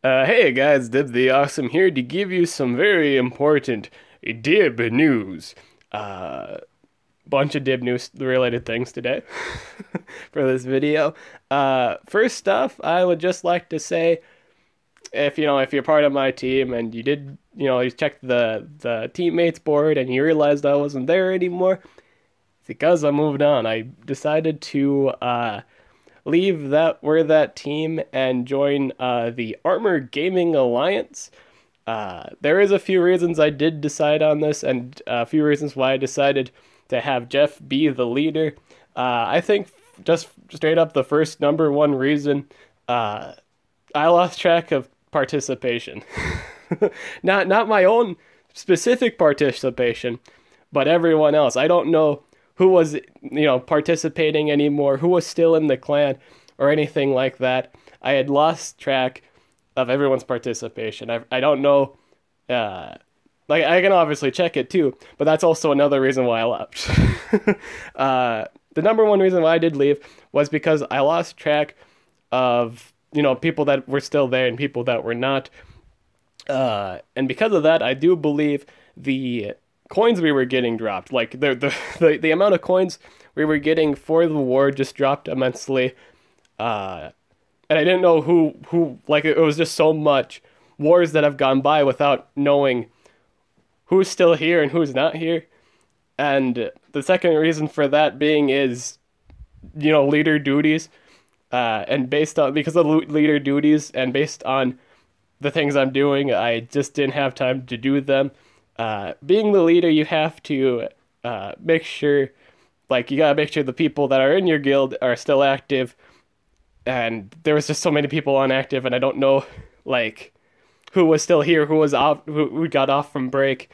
Hey guys, Dib the Awesome here to give you some very important Dib news. Uh, Bunch of Dib news related things today for this video. First off, I would just like to say, if you're part of my team and you did, you checked the teammates board and you realized I wasn't there anymore, it's because I moved on. I decided to leave that team and join the Armor Gaming Alliance. There is a few reasons I did decide on this, and a few reasons why I decided to have Jeff be the leader. I think just straight up the first number one reason, I lost track of participation. Not my own specific participation, but everyone else. I don't know who was, participating anymore, who was still in the clan or anything like that. I had lost track of everyone's participation. I don't know, like I can obviously check it too, but that's also another reason why I left. The number one reason why I did leave was because I lost track of, people that were still there and people that were not. And because of that, I do believe the coins we were getting dropped. Like the amount of coins we were getting for the war just dropped immensely. And I didn't know who like it was just so much wars that have gone by without knowing who's still here and who's not here. And the second reason for that being is, leader duties. And based on, because of leader duties and based on the things I'm doing, I just didn't have time to do them. Being the leader, you have to make sure, you gotta make sure the people that are in your guild are still active. And there was just so many people inactive, and I don't know, who was still here, who was off, who got off from break.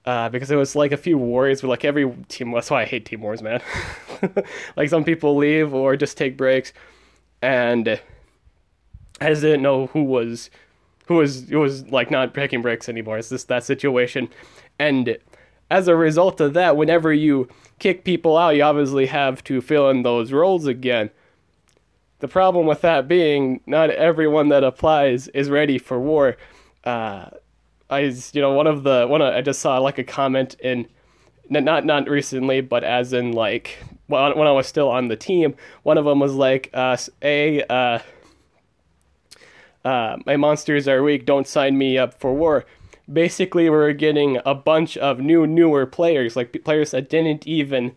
Because it was a few wars with every team. That's why I hate team wars, man. Some people leave or just take breaks, and I just didn't know who was not taking breaks anymore. It's just that situation. And as a result of that, whenever you kick people out, you obviously have to fill in those roles again. The problem with that being, not everyone that applies is ready for war. I just saw a comment in, not recently, but as in when I was still on the team, one of them was my monsters are weak, don't sign me up for war. Basically, we're getting a bunch of newer players, players that didn't even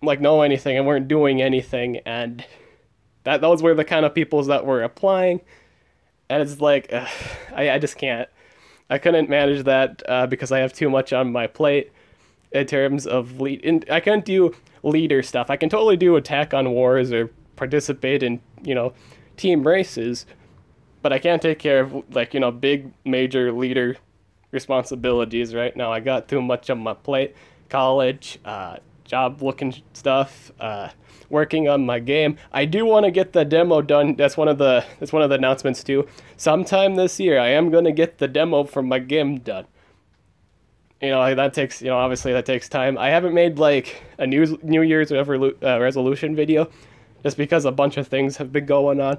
know anything and weren't doing anything, and those were the kind of peoples that were applying. And it's I just can't. I couldn't manage that because I have too much on my plate in terms of I can't do leader stuff. I can totally do attack on wars or participate in, team races, but I can't take care of big major leader responsibilities right now. I got too much on my plate. College, job looking stuff, working on my game. I do want to get the demo done. That's one of the announcements too. Sometime this year, I am going to get the demo for my game done. That takes, obviously that takes time. I haven't made a New Year's resolution video just because a bunch of things have been going on,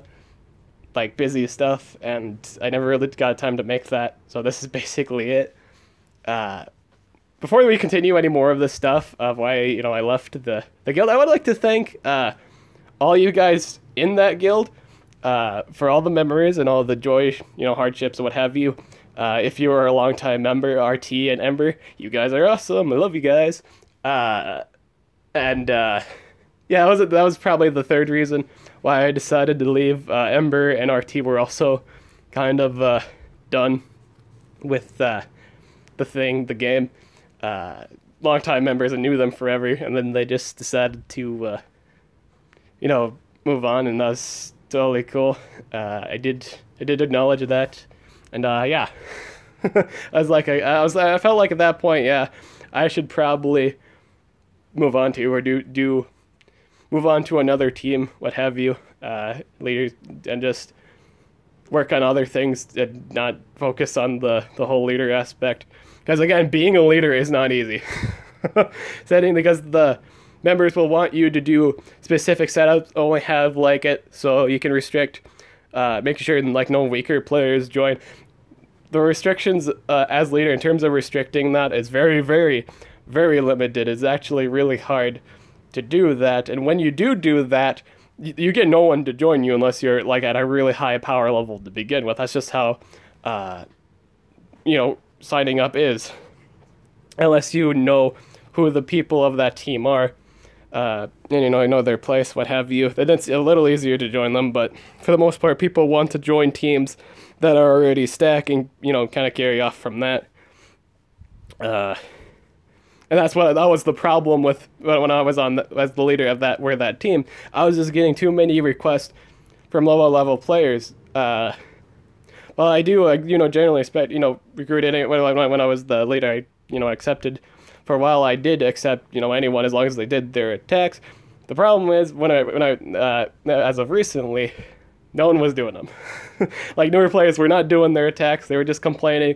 busy stuff, and I never really got time to make that. So this is basically it. Before we continue any more of this stuff of why, I left the guild, I would like to thank all you guys in that guild for all the memories and all the joy, hardships and what have you. If you are a longtime member, RT and Ember, you guys are awesome. I love you guys. Yeah, that was probably the third reason why I decided to leave. Ember and RT were also kind of done with the game. Longtime members and knew them forever, and then they just decided to, move on, and that was totally cool. I did acknowledge that, and yeah, I felt like at that point, yeah, I should probably move on to or move on to another team, what have you, leaders, and just work on other things and not focus on the whole leader aspect. Because again, being a leader is not easy. Because the members will want you to do specific setups, only have it so you can restrict making sure like no weaker players join. The restrictions as leader in terms of restricting that is very, very, very limited. It's actually really hard to do that, and when you do that, you get no one to join you unless you're like at a really high power level to begin with. That's just how signing up is, unless you know who the people of that team are, and know their place, what have you. Then it's a little easier to join them, but for the most part, people want to join teams that are already stacking, kind of carry off from that. And that was the problem with when I was as the leader of that team. I was just getting too many requests from lower level players. Well, I do, generally expect, recruited when I was the leader. I accepted for a while. I did accept, anyone as long as they did their attacks. The problem is when I as of recently, no one was doing them. Like newer players were not doing their attacks. They were just complaining.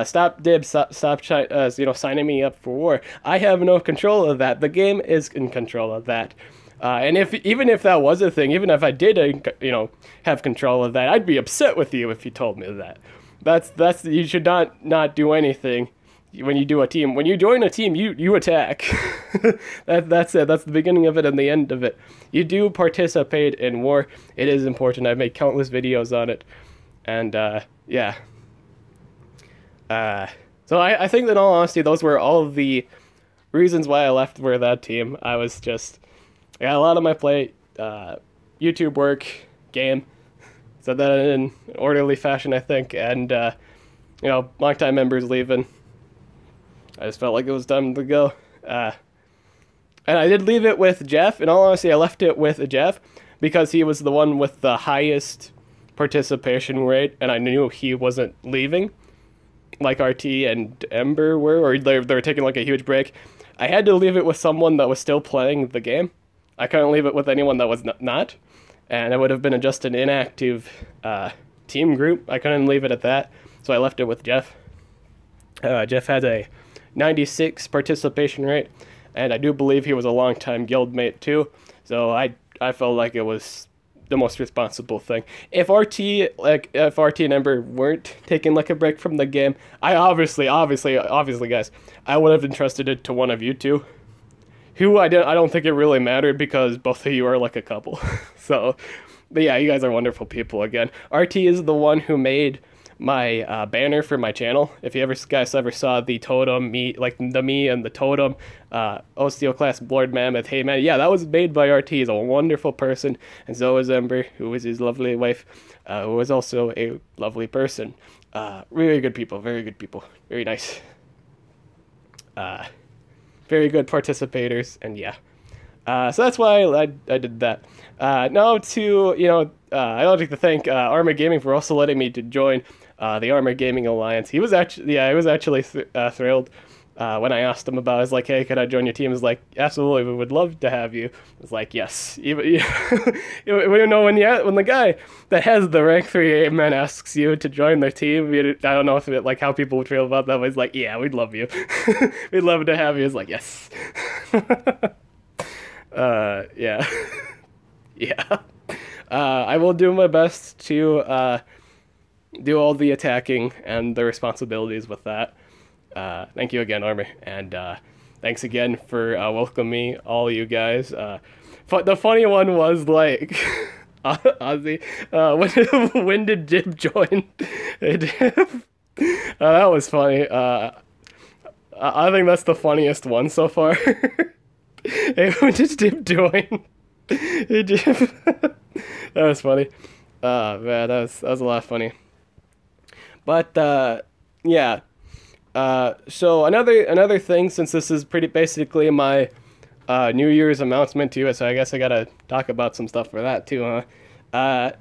Stop signing me up for war. I have no control of that. The game is in control of that. And even if that was a thing, even if I did, have control of that, I'd be upset with you if you told me that. That's you should not do anything when you do a team. When you join a team, you attack. That's it. That's the beginning of it and the end of it. You do participate in war. It is important. I've made countless videos on it, and yeah. So I think that in all honesty, those were all of the reasons why I left that team. I was just, I got a lot on my plate, YouTube work, game, said that in an orderly fashion, I think, and, long-time members leaving. I just felt like it was time to go. And I did leave it with Jeff. In all honesty, I left it with Jeff because he was the one with the highest participation rate, and I knew he wasn't leaving like RT and Ember were, or they were taking like a huge break. I had to leave it with someone that was still playing the game. I couldn't leave it with anyone that was not, and it would have been just an inactive team group. I couldn't leave it at that, so I left it with Jeff. Jeff had a 96 participation rate, and I do believe he was a long-time guildmate too, so I felt like it was the most responsible thing. If RT and Ember weren't taking like a break from the game, I obviously guys, I would have entrusted it to one of you two, who I don't think it really mattered because both of you are like a couple. So, but yeah, you guys are wonderful people again. RT is the one who made my banner for my channel. If you guys ever saw the totem, me and the totem, Osteoclast Lord Mammoth, hey man, yeah, that was made by RT. He's a wonderful person, and so is Ember, who is his lovely wife, who is also a lovely person. Really good people, very good people, very nice. Very good participators, and yeah. So that's why I did that. Now to, I'd like to thank Armor Gaming for also letting me to join the Armor Gaming Alliance. He was actually thrilled when I asked him about it. I was like, hey, could I join your team? He was like, absolutely, we would love to have you. I was like, yes. We don't know when the guy that has the rank 3 man asks you to join their team, I don't know if how people would feel about that, but he's like, yeah, we'd love you. We'd love to have you. He's like, yes. Yeah. Yeah. I will do my best to do all the attacking and the responsibilities with that. Thank you again, Armor, and thanks again for welcoming me, all you guys. The funny one was like, Ozzy, when did Jib join? That was funny. I think that's the funniest one so far. Hey, when did Jib join? Hey, Jib. That was funny. Man, that was a lot funny. But yeah. So another thing, since this is pretty basically my New Year's announcement too, so I guess I gotta talk about some stuff for that too, huh?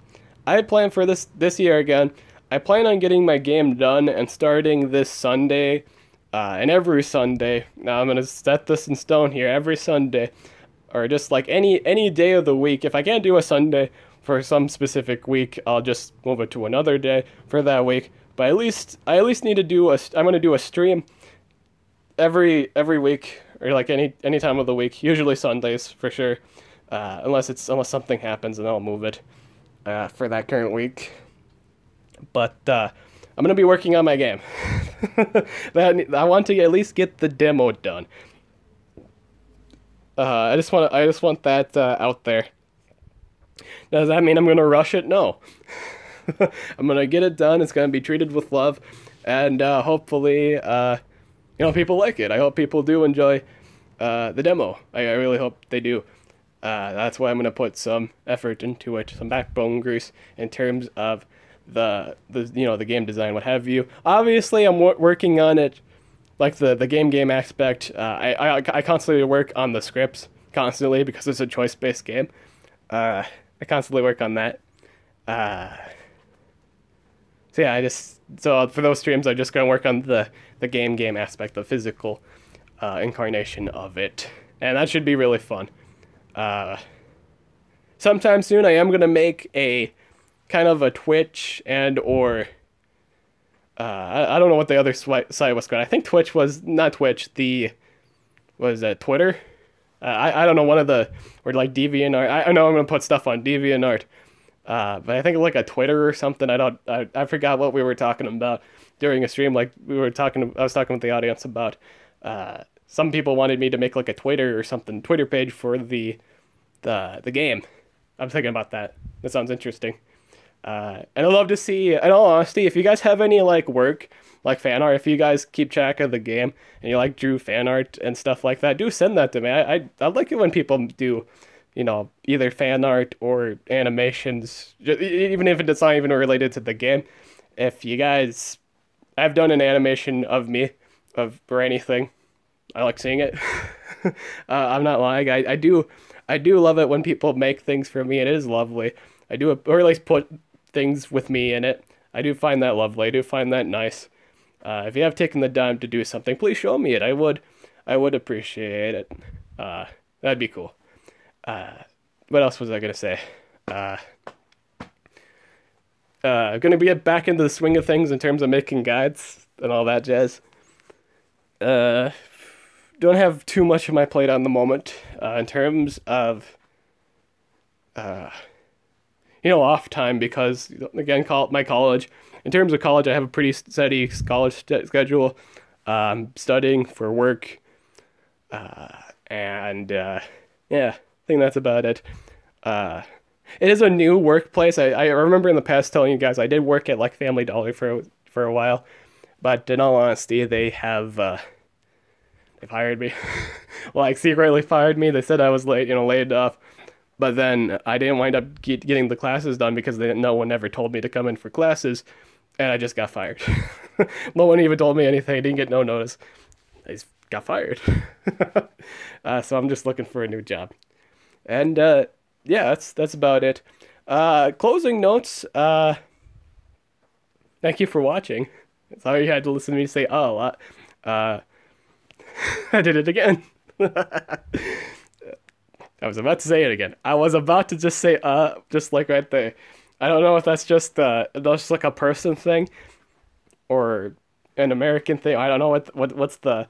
I plan for this year again. I plan on getting my game done and starting this Sunday, and every Sunday. Now I'm gonna set this in stone here. Every Sunday, or just like any day of the week. If I can't do a Sunday for some specific week, I'll just move it to another day for that week. But I at least need to do I'm gonna do a stream every week, or like any time of the week. Usually Sundays for sure, unless something happens and I'll move it. for that current week. But I'm gonna be working on my game. I want to at least get the demo done. I just want that out there. Does that mean I'm gonna rush it? No. I'm gonna get it done. It's gonna be treated with love, and hopefully, people like it. I hope people do enjoy the demo. I really hope they do. That's why I'm gonna put some effort into it, some backbone grease in terms of the game design, what have you. Obviously, I'm working on it, like the game aspect. I constantly work on the scripts constantly because it's a choice-based game. I constantly work on that. So yeah, so for those streams, I'm just gonna work on the game aspect, the physical incarnation of it, and that should be really fun. Sometime soon, I am gonna make a kind of a Twitch or I don't know what the other site was called. I think Twitch was not Twitch. Was that Twitter? I don't know, one of the, or like DeviantArt. I know I'm gonna put stuff on DeviantArt. But I think like a Twitter or something. I forgot what we were talking about during a stream. Like I was talking with the audience about, some people wanted me to make like a Twitter or something, Twitter page for the game. I'm thinking about that. That sounds interesting. And I'd love to see, in all honesty, if you guys have any like work, like fan art, if you guys keep track of the game and you like drew fan art and stuff like that, do send that to me. I like it when people do, either fan art or animations, even if it's not even related to the game. If you guys have done an animation of me, or anything, I like seeing it. I'm not lying. I do love it when people make things for me. It is lovely. I do, or at least put things with me in it. I do find that lovely. I do find that nice. If you have taken the time to do something, please show me it. I would appreciate it. That'd be cool. What else was I gonna say? Gonna get back into the swing of things in terms of making guides and all that jazz. Don't have too much of my plate on the moment, in terms of, off time, because, again, my college, in terms of college, I have a pretty steady college schedule. Studying for work, and yeah, I think that's about it. It is a new workplace. I remember in the past telling you guys I did work at like Family Dollar for a while, but in all honesty, they've hired me. Like secretly fired me. They said I was laid off, but then I didn't wind up getting the classes done because no one ever told me to come in for classes, and I just got fired. No one even told me anything. I didn't get no notice. I just got fired. So I'm just looking for a new job. And yeah, that's about it. Closing notes. Thank you for watching. Sorry you had to listen to me say a lot. I did it again. I was about to say it again. I was about to just say just like right there. I don't know if that's just like a person thing or an American thing. I don't know what's the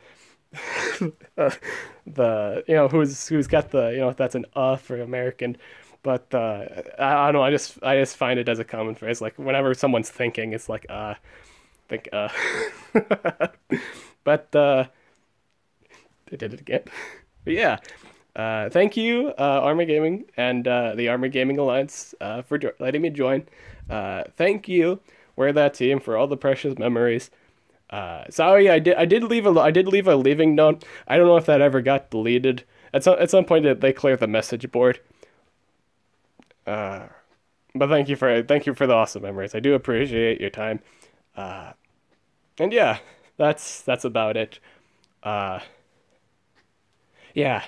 the who's got the if that's an for American, but I don't know. I just find it as a common phrase. Like whenever someone's thinking, it's like think but I did it again. But yeah. Thank you, Armor Gaming and the Armor Gaming Alliance for letting me join. Thank you, Wear That Team, for all the precious memories. Sorry, I did leave a leaving note. I don't know if that ever got deleted. At some point they cleared the message board. But thank you for the awesome memories. I do appreciate your time. And yeah, that's about it. Yeah.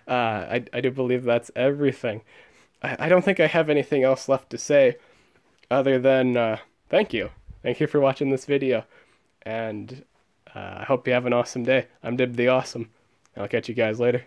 I do believe that's everything. I don't think I have anything else left to say other than thank you. Thank you for watching this video. And I hope you have an awesome day. I'm Dib the Awesome. I'll catch you guys later.